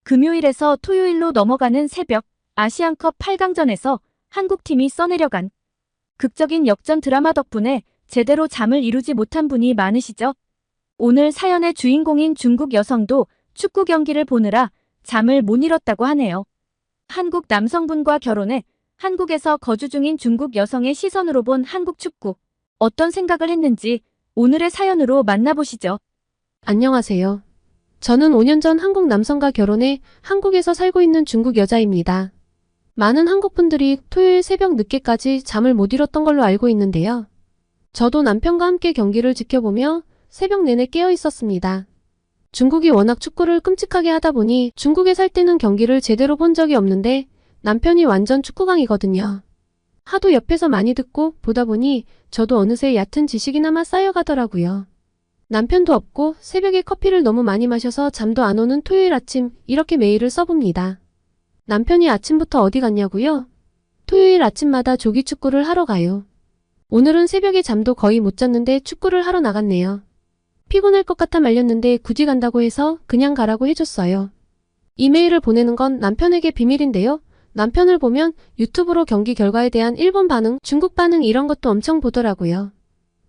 금요일에서 토요일로 넘어가는 새벽, 아시안컵 8강전에서 한국팀이 써내려간 극적인 역전 드라마 덕분에 제대로 잠을 이루지 못한 분이 많으시죠? 오늘 사연의 주인공인 중국 여성도 축구 경기를 보느라 잠을 못 이뤘다고 하네요. 한국 남성분과 결혼해 한국에서 거주 중인 중국 여성의 시선으로 본 한국 축구. 어떤 생각을 했는지 오늘의 사연으로 만나보시죠. 안녕하세요. 저는 5년 전 한국 남성과 결혼해 한국에서 살고 있는 중국 여자입니다. 많은 한국 분들이 토요일 새벽 늦게까지 잠을 못 이뤘던 걸로 알고 있는데요. 저도 남편과 함께 경기를 지켜보며 새벽 내내 깨어 있었습니다. 중국이 워낙 축구를 끔찍하게 하다 보니 중국에 살 때는 경기를 제대로 본 적이 없는데 남편이 완전 축구광이거든요. 하도 옆에서 많이 듣고 보다 보니 저도 어느새 얕은 지식이나마 쌓여가더라고요. 남편도 없고 새벽에 커피를 너무 많이 마셔서 잠도 안 오는 토요일 아침 이렇게 메일을 써봅니다. 남편이 아침부터 어디 갔냐고요? 토요일 아침마다 조기 축구를 하러 가요. 오늘은 새벽에 잠도 거의 못 잤는데 축구를 하러 나갔네요. 피곤할 것 같아 말렸는데 굳이 간다고 해서 그냥 가라고 해줬어요. 이메일을 보내는 건 남편에게 비밀인데요. 남편을 보면 유튜브로 경기 결과에 대한 일본 반응, 중국 반응 이런 것도 엄청 보더라고요.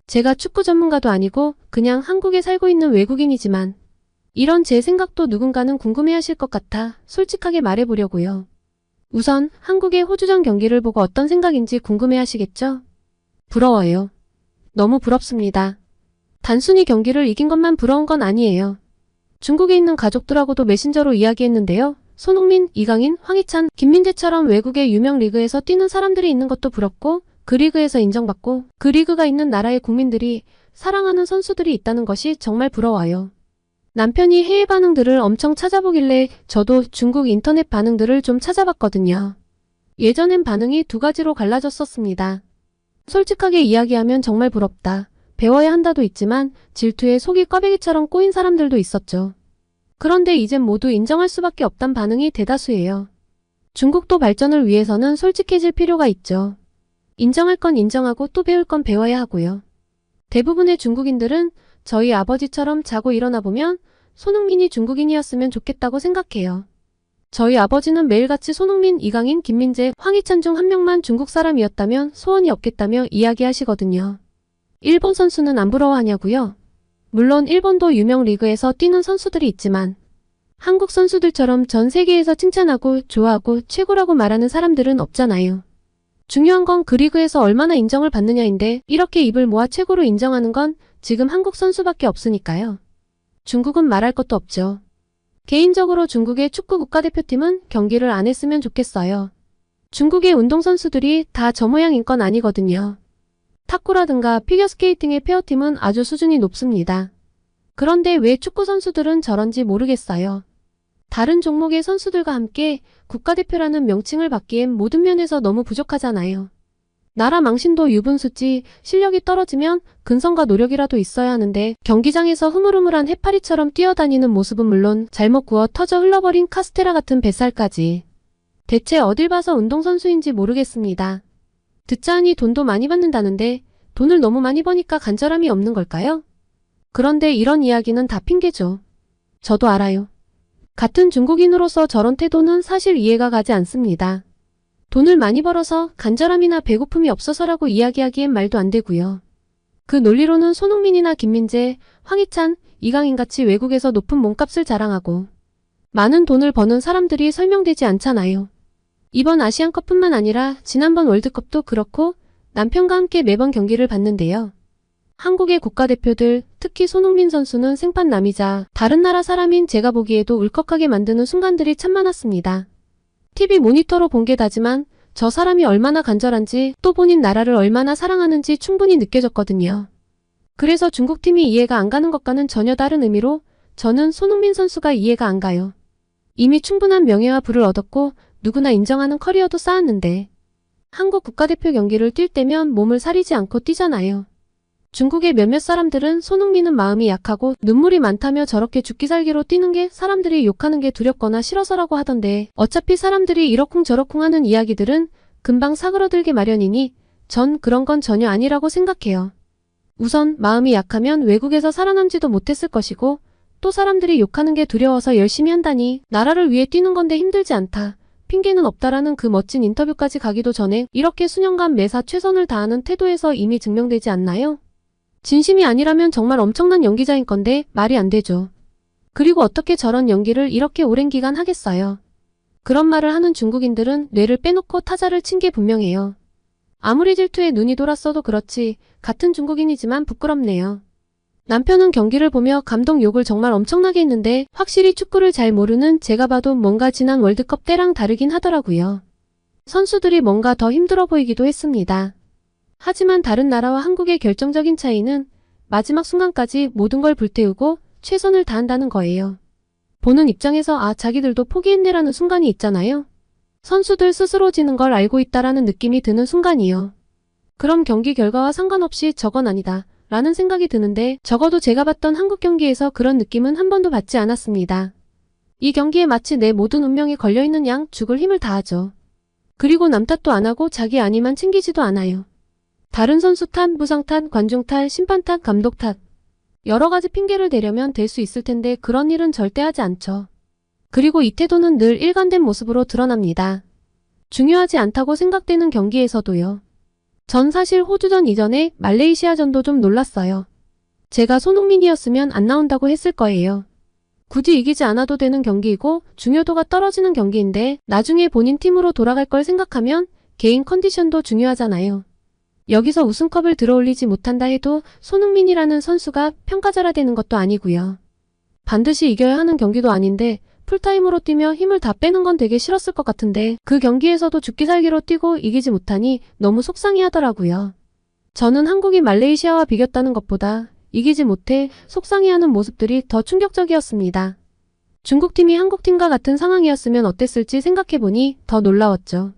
제가 축구 전문가도 아니고 그냥 한국에 살고 있는 외국인이지만 이런 제 생각도 누군가는 궁금해하실 것 같아 솔직하게 말해보려고요. 우선 한국의 호주전 경기를 보고 어떤 생각인지 궁금해하시겠죠? 부러워요. 너무 부럽습니다. 단순히 경기를 이긴 것만 부러운 건 아니에요. 중국에 있는 가족들하고도 메신저로 이야기했는데요. 손흥민, 이강인, 황희찬, 김민재처럼 외국의 유명 리그에서 뛰는 사람들이 있는 것도 부럽고 그 리그에서 인정받고 그 리그가 있는 나라의 국민들이 사랑하는 선수들이 있다는 것이 정말 부러워요. 남편이 해외 반응들을 엄청 찾아보길래 저도 중국 인터넷 반응들을 좀 찾아봤거든요. 예전엔 반응이 두 가지로 갈라졌었습니다. 솔직하게 이야기하면 정말 부럽다. 배워야 한다도 있지만 질투에 속이 꽈배기처럼 꼬인 사람들도 있었죠. 그런데 이젠 모두 인정할 수밖에 없단 반응이 대다수예요. 중국도 발전을 위해서는 솔직해질 필요가 있죠. 인정할 건 인정하고 또 배울 건 배워야 하고요. 대부분의 중국인들은 저희 아버지처럼 자고 일어나 보면 손흥민이 중국인이었으면 좋겠다고 생각해요. 저희 아버지는 매일같이 손흥민, 이강인, 김민재, 황희찬 중 한 명만 중국 사람이었다면 소원이 없겠다며 이야기하시거든요. 일본 선수는 안 부러워하냐고요? 물론 일본도 유명 리그에서 뛰는 선수들이 있지만 한국 선수들처럼 전 세계에서 칭찬하고 좋아하고 최고라고 말하는 사람들은 없잖아요. 중요한 건 그 리그에서 얼마나 인정을 받느냐인데 이렇게 입을 모아 최고로 인정하는 건 지금 한국 선수밖에 없으니까요. 중국은 말할 것도 없죠. 개인적으로 중국의 축구 국가대표팀은 경기를 안 했으면 좋겠어요. 중국의 운동선수들이 다 저 모양인 건 아니거든요. 탁구라든가 피겨스케이팅의 페어팀은 아주 수준이 높습니다. 그런데 왜 축구 선수들은 저런지 모르겠어요. 다른 종목의 선수들과 함께 국가대표라는 명칭을 받기엔 모든 면에서 너무 부족하잖아요. 나라 망신도 유분수지 실력이 떨어지면 근성과 노력이라도 있어야 하는데 경기장에서 흐물흐물한 해파리처럼 뛰어다니는 모습은 물론 잘못 구워 터져 흘러버린 카스테라 같은 뱃살까지. 대체 어딜 봐서 운동선수인지 모르겠습니다. 듣자하니 돈도 많이 받는다는데 돈을 너무 많이 버니까 간절함이 없는 걸까요? 그런데 이런 이야기는 다 핑계죠. 저도 알아요. 같은 중국인으로서 저런 태도는 사실 이해가 가지 않습니다. 돈을 많이 벌어서 간절함이나 배고픔이 없어서라고 이야기하기엔 말도 안 되고요. 그 논리로는 손흥민이나 김민재, 황희찬, 이강인같이 외국에서 높은 몸값을 자랑하고 많은 돈을 버는 사람들이 설명되지 않잖아요. 이번 아시안컵뿐만 아니라 지난번 월드컵도 그렇고 남편과 함께 매번 경기를 봤는데요. 한국의 국가대표들, 특히 손흥민 선수는 생판남이자 다른 나라 사람인 제가 보기에도 울컥하게 만드는 순간들이 참 많았습니다. TV 모니터로 본 게 다지만 저 사람이 얼마나 간절한지 또 본인 나라를 얼마나 사랑하는지 충분히 느껴졌거든요. 그래서 중국팀이 이해가 안 가는 것과는 전혀 다른 의미로 저는 손흥민 선수가 이해가 안 가요. 이미 충분한 명예와 부를 얻었고 누구나 인정하는 커리어도 쌓았는데 한국 국가대표 경기를 뛸 때면 몸을 사리지 않고 뛰잖아요. 중국의 몇몇 사람들은 손흥민은 마음이 약하고 눈물이 많다며 저렇게 죽기 살기로 뛰는 게 사람들이 욕하는 게 두렵거나 싫어서라고 하던데 어차피 사람들이 이러쿵저러쿵 하는 이야기들은 금방 사그러들게 마련이니 전 그런 건 전혀 아니라고 생각해요. 우선 마음이 약하면 외국에서 살아남지도 못했을 것이고 또 사람들이 욕하는 게 두려워서 열심히 한다니 나라를 위해 뛰는 건데 힘들지 않다. 핑계는 없다라는 그 멋진 인터뷰까지 가기도 전에 이렇게 수년간 매사 최선을 다하는 태도에서 이미 증명되지 않나요? 진심이 아니라면 정말 엄청난 연기자인 건데 말이 안 되죠. 그리고 어떻게 저런 연기를 이렇게 오랜 기간 하겠어요. 그런 말을 하는 중국인들은 뇌를 빼놓고 타자를 친 게 분명해요. 아무리 질투에 눈이 돌았어도 그렇지 같은 중국인이지만 부끄럽네요. 남편은 경기를 보며 감독 욕을 정말 엄청나게 했는데 확실히 축구를 잘 모르는 제가 봐도 뭔가 지난 월드컵 때랑 다르긴 하더라고요. 선수들이 뭔가 더 힘들어 보이기도 했습니다. 하지만 다른 나라와 한국의 결정적인 차이는 마지막 순간까지 모든 걸 불태우고 최선을 다한다는 거예요. 보는 입장에서 자기들도 포기했네라는 순간이 있잖아요. 선수들 스스로 지는 걸 알고 있다라는 느낌이 드는 순간이요. 그럼 경기 결과와 상관없이 저건 아니다 라는 생각이 드는데 적어도 제가 봤던 한국 경기에서 그런 느낌은 한 번도 받지 않았습니다. 이 경기에 마치 내 모든 운명이 걸려있는 양 죽을 힘을 다하죠. 그리고 남 탓도 안 하고 자기 안위만 챙기지도 않아요. 다른 선수 탓, 부상 탓, 관중 탓, 심판 탓, 감독 탓. 여러 가지 핑계를 대려면 될 수 있을 텐데 그런 일은 절대 하지 않죠. 그리고 이 태도는 늘 일관된 모습으로 드러납니다. 중요하지 않다고 생각되는 경기에서도요. 전 사실 호주전 이전에 말레이시아전도 좀 놀랐어요. 제가 손흥민이었으면 안 나온다고 했을 거예요. 굳이 이기지 않아도 되는 경기이고 중요도가 떨어지는 경기인데 나중에 본인 팀으로 돌아갈 걸 생각하면 개인 컨디션도 중요하잖아요. 여기서 우승컵을 들어올리지 못한다 해도 손흥민이라는 선수가 평가절하되는 것도 아니고요. 반드시 이겨야 하는 경기도 아닌데 풀타임으로 뛰며 힘을 다 빼는 건 되게 싫었을 것 같은데 그 경기에서도 죽기 살기로 뛰고 이기지 못하니 너무 속상해하더라고요. 저는 한국이 말레이시아와 비겼다는 것보다 이기지 못해 속상해하는 모습들이 더 충격적이었습니다. 중국팀이 한국팀과 같은 상황이었으면 어땠을지 생각해보니 더 놀라웠죠.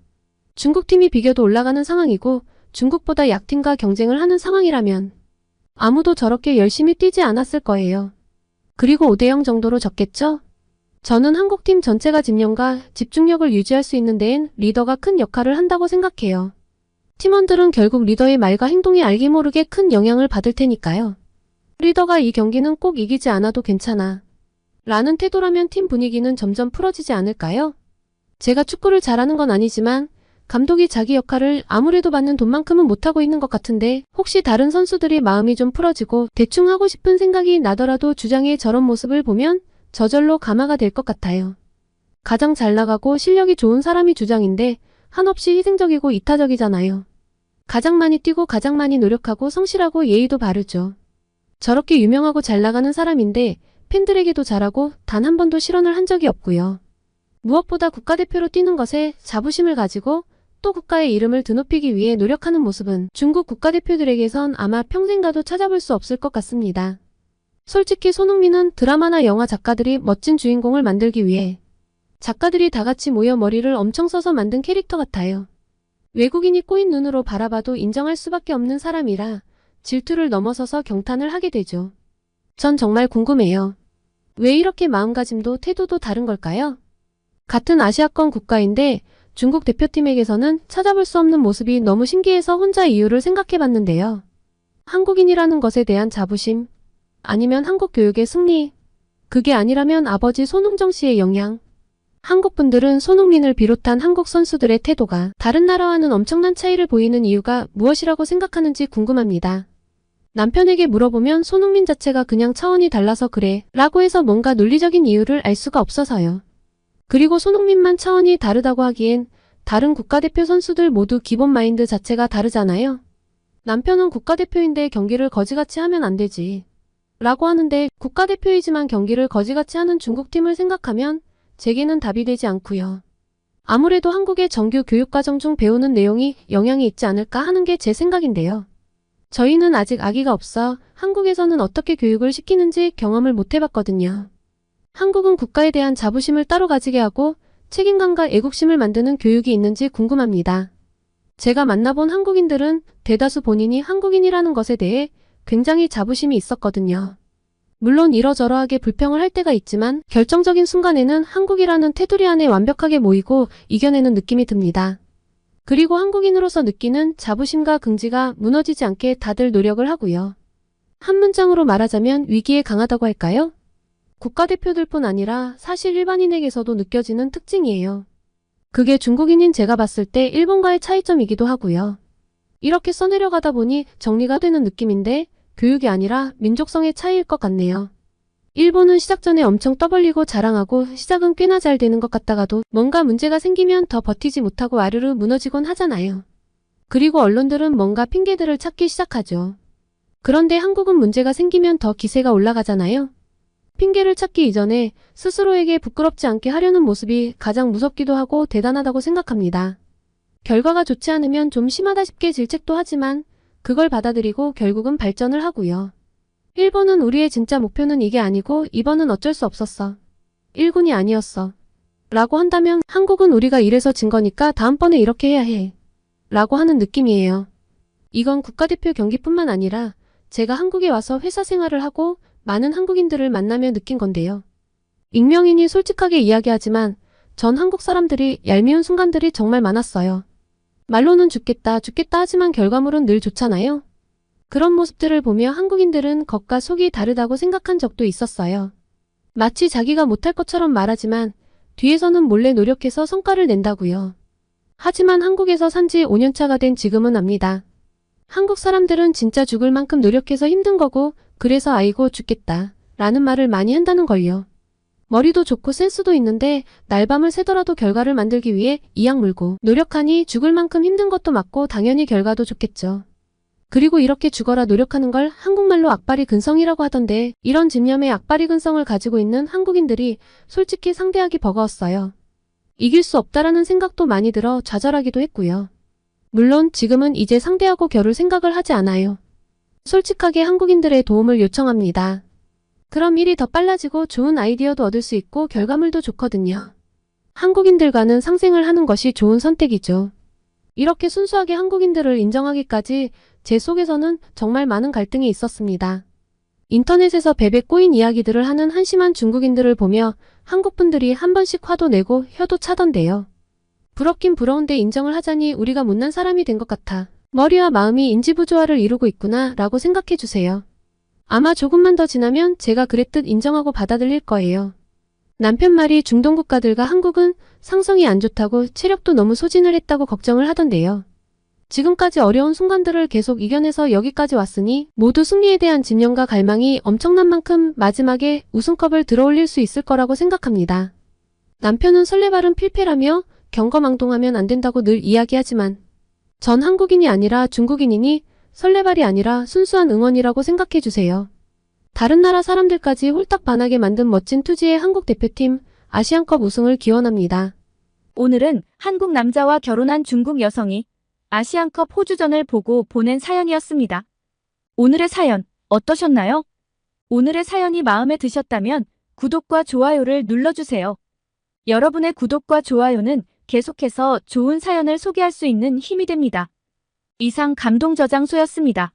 중국팀이 비겨도 올라가는 상황이고 중국보다 약팀과 경쟁을 하는 상황이라면 아무도 저렇게 열심히 뛰지 않았을 거예요. 그리고 5대0 정도로 졌겠죠? 저는 한국팀 전체가 집념과 집중력을 유지할 수 있는 데엔 리더가 큰 역할을 한다고 생각해요. 팀원들은 결국 리더의 말과 행동이 알게 모르게 큰 영향을 받을 테니까요. 리더가 이 경기는 꼭 이기지 않아도 괜찮아 라는 태도라면 팀 분위기는 점점 풀어지지 않을까요? 제가 축구를 잘하는 건 아니지만 감독이 자기 역할을 아무래도 받는 돈만큼은 못하고 있는 것 같은데 혹시 다른 선수들이 마음이 좀 풀어지고 대충 하고 싶은 생각이 나더라도 주장의 저런 모습을 보면 저절로 감화가 될 것 같아요. 가장 잘 나가고 실력이 좋은 사람이 주장인데 한없이 희생적이고 이타적이잖아요. 가장 많이 뛰고 가장 많이 노력하고 성실하고 예의도 바르죠. 저렇게 유명하고 잘 나가는 사람인데 팬들에게도 잘하고 단 한 번도 실언을 한 적이 없고요. 무엇보다 국가대표로 뛰는 것에 자부심을 가지고 또 국가의 이름을 드높이기 위해 노력하는 모습은 중국 국가대표들에게선 아마 평생 가도 찾아볼 수 없을 것 같습니다. 솔직히 손흥민은 드라마나 영화 작가들이 멋진 주인공을 만들기 위해 작가들이 다 같이 모여 머리를 엄청 써서 만든 캐릭터 같아요. 외국인이 꼬인 눈으로 바라봐도 인정할 수밖에 없는 사람이라 질투를 넘어서서 경탄을 하게 되죠. 전 정말 궁금해요. 왜 이렇게 마음가짐도 태도도 다른 걸까요? 같은 아시아권 국가인데 중국 대표팀에게서는 찾아볼 수 없는 모습이 너무 신기해서 혼자 이유를 생각해봤는데요. 한국인이라는 것에 대한 자부심, 아니면 한국 교육의 승리, 그게 아니라면 아버지 손흥정 씨의 영향. 한국 분들은 손흥민을 비롯한 한국 선수들의 태도가 다른 나라와는 엄청난 차이를 보이는 이유가 무엇이라고 생각하는지 궁금합니다. 남편에게 물어보면 손흥민 자체가 그냥 차원이 달라서 그래 라고 해서 뭔가 논리적인 이유를 알 수가 없어서요. 그리고 손흥민만 차원이 다르다고 하기엔 다른 국가대표 선수들 모두 기본 마인드 자체가 다르잖아요. 남편은 국가대표인데 경기를 거지같이 하면 안 되지 라고 하는데 국가대표이지만 경기를 거지같이 하는 중국팀을 생각하면 제게는 답이 되지 않고요. 아무래도 한국의 정규 교육과정 중 배우는 내용이 영향이 있지 않을까 하는 게 제 생각인데요. 저희는 아직 아기가 없어 한국에서는 어떻게 교육을 시키는지 경험을 못 해봤거든요. 한국은 국가에 대한 자부심을 따로 가지게 하고 책임감과 애국심을 만드는 교육이 있는지 궁금합니다. 제가 만나본 한국인들은 대다수 본인이 한국인이라는 것에 대해 굉장히 자부심이 있었거든요. 물론 이러저러하게 불평을 할 때가 있지만 결정적인 순간에는 한국이라는 테두리 안에 완벽하게 모이고 이겨내는 느낌이 듭니다. 그리고 한국인으로서 느끼는 자부심과 긍지가 무너지지 않게 다들 노력을 하고요. 한 문장으로 말하자면 위기에 강하다고 할까요? 국가대표들뿐 아니라 사실 일반인에게서도 느껴지는 특징이에요. 그게 중국인인 제가 봤을 때 일본과의 차이점이기도 하고요. 이렇게 써내려가다 보니 정리가 되는 느낌인데 교육이 아니라 민족성의 차이일 것 같네요. 일본은 시작 전에 엄청 떠벌리고 자랑하고 시작은 꽤나 잘 되는 것 같다가도 뭔가 문제가 생기면 더 버티지 못하고 아르르 무너지곤 하잖아요. 그리고 언론들은 뭔가 핑계들을 찾기 시작하죠. 그런데 한국은 문제가 생기면 더 기세가 올라가잖아요. 핑계를 찾기 이전에 스스로에게 부끄럽지 않게 하려는 모습이 가장 무섭기도 하고 대단하다고 생각합니다. 결과가 좋지 않으면 좀 심하다 싶게 질책도 하지만 그걸 받아들이고 결국은 발전을 하고요. 일본은 우리의 진짜 목표는 이게 아니고 이번은 어쩔 수 없었어. 1군이 아니었어. 라고 한다면 한국은 우리가 이래서 진 거니까 다음번에 이렇게 해야 해. 라고 하는 느낌이에요. 이건 국가대표 경기뿐만 아니라 제가 한국에 와서 회사 생활을 하고 많은 한국인들을 만나며 느낀 건데요. 익명이니 솔직하게 이야기하지만 전 한국 사람들이 얄미운 순간들이 정말 많았어요. 말로는 죽겠다 죽겠다 하지만 결과물은 늘 좋잖아요. 그런 모습들을 보며 한국인들은 겉과 속이 다르다고 생각한 적도 있었어요. 마치 자기가 못할 것처럼 말하지만 뒤에서는 몰래 노력해서 성과를 낸다고요. 하지만 한국에서 산지 5년차가 된 지금은 압니다. 한국 사람들은 진짜 죽을 만큼 노력해서 힘든 거고 그래서 아이고 죽겠다 라는 말을 많이 한다는 걸요. 머리도 좋고 센스도 있는데 날밤을 새더라도 결과를 만들기 위해 이악 물고 노력하니 죽을 만큼 힘든 것도 맞고 당연히 결과도 좋겠죠. 그리고 이렇게 죽어라 노력하는 걸 한국말로 악바리 근성이라고 하던데 이런 집념의 악바리 근성을 가지고 있는 한국인들이 솔직히 상대하기 버거웠어요. 이길 수 없다라는 생각도 많이 들어 좌절하기도 했고요. 물론 지금은 이제 상대하고 겨룰 생각을 하지 않아요. 솔직하게 한국인들의 도움을 요청합니다. 그럼 일이 더 빨라지고 좋은 아이디어도 얻을 수 있고 결과물도 좋거든요. 한국인들과는 상생을 하는 것이 좋은 선택이죠. 이렇게 순수하게 한국인들을 인정하기까지 제 속에서는 정말 많은 갈등이 있었습니다. 인터넷에서 베베 꼬인 이야기들을 하는 한심한 중국인들을 보며 한국분들이 한 번씩 화도 내고 혀도 차던데요. 부럽긴 부러운데 인정을 하자니 우리가 못난 사람이 된 것 같아. 머리와 마음이 인지부조화를 이루고 있구나 라고 생각해주세요. 아마 조금만 더 지나면 제가 그랬듯 인정하고 받아들일 거예요. 남편 말이 중동 국가들과 한국은 상성이 안 좋다고 체력도 너무 소진을 했다고 걱정을 하던데요. 지금까지 어려운 순간들을 계속 이겨내서 여기까지 왔으니 모두 승리에 대한 집념과 갈망이 엄청난 만큼 마지막에 우승컵을 들어올릴 수 있을 거라고 생각합니다. 남편은 설레발은 필패라며 경거망동하면 안 된다고 늘 이야기하지만 전 한국인이 아니라 중국인이니 설레발이 아니라 순수한 응원이라고 생각해주세요. 다른 나라 사람들까지 홀딱 반하게 만든 멋진 투지의 한국 대표팀 아시안컵 우승을 기원합니다. 오늘은 한국 남자와 결혼한 중국 여성이 아시안컵 호주전을 보고 보낸 사연이었습니다. 오늘의 사연 어떠셨나요? 오늘의 사연이 마음에 드셨다면 구독과 좋아요를 눌러주세요. 여러분의 구독과 좋아요는 계속해서 좋은 사연을 소개할 수 있는 힘이 됩니다. 이상 감동저장소였습니다.